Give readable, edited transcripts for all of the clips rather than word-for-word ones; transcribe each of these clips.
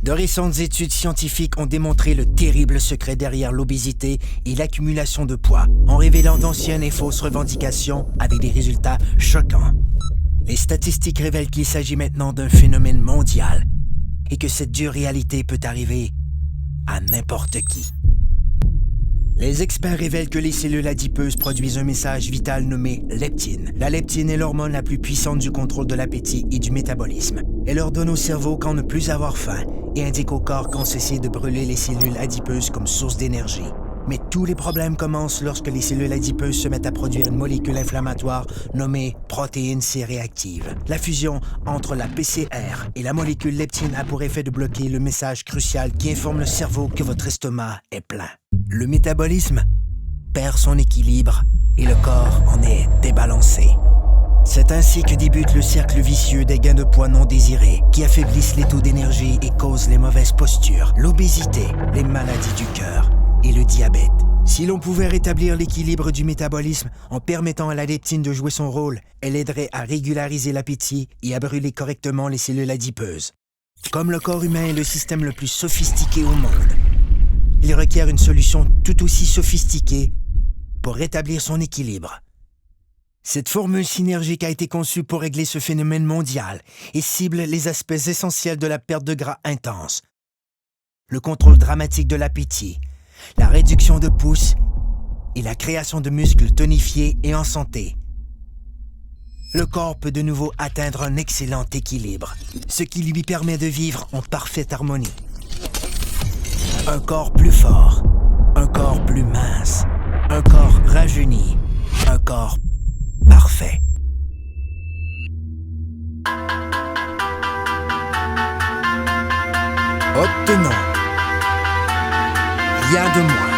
De récentes études scientifiques ont démontré le terrible secret derrière l'obésité et l'accumulation de poids, en révélant d'anciennes et fausses revendications avec des résultats choquants. Les statistiques révèlent qu'il s'agit maintenant d'un phénomène mondial et que cette dure réalité peut arriver à n'importe qui. Les experts révèlent que les cellules adipeuses produisent un message vital nommé leptine. La leptine est l'hormone la plus puissante du contrôle de l'appétit et du métabolisme. Elle ordonne au cerveau quand ne plus avoir faim et indique au corps quand cesser de brûler les cellules adipeuses comme source d'énergie. Mais tous les problèmes commencent lorsque les cellules adipeuses se mettent à produire une molécule inflammatoire nommée protéine C réactive. La fusion entre la PCR et la molécule leptine a pour effet de bloquer le message crucial qui informe le cerveau que votre estomac est plein. Le métabolisme perd son équilibre et le corps en est débalancé. C'est ainsi que débute le cercle vicieux des gains de poids non désirés qui affaiblissent les taux d'énergie et causent les mauvaises postures, l'obésité, les maladies du cœur et le diabète. Si l'on pouvait rétablir l'équilibre du métabolisme en permettant à la leptine de jouer son rôle, elle aiderait à régulariser l'appétit et à brûler correctement les cellules adipeuses. Comme le corps humain est le système le plus sophistiqué au monde, il requiert une solution tout aussi sophistiquée pour rétablir son équilibre. Cette formule synergique a été conçue pour régler ce phénomène mondial et cible les aspects essentiels de la perte de gras intense, le contrôle dramatique de l'appétit, la réduction de pouces et la création de muscles tonifiés et en santé. Le corps peut de nouveau atteindre un excellent équilibre, ce qui lui permet de vivre en parfaite harmonie. Un corps plus fort, un corps plus mince, un corps rajeuni, un corps parfait. Obtenons rien de moins.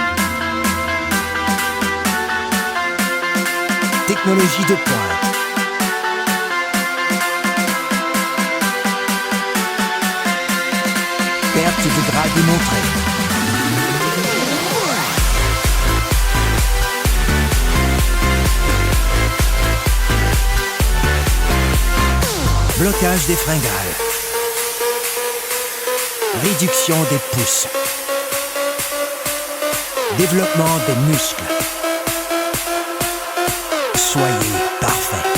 Technologie de pointe. Perte de gras démontrée. Blocage des fringales. Réduction des pouces. Développement des muscles. Soyez parfait.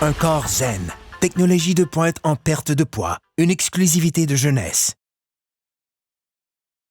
Un corps zen. Technologie de pointe en perte de poids. Une exclusivité de jeunesse.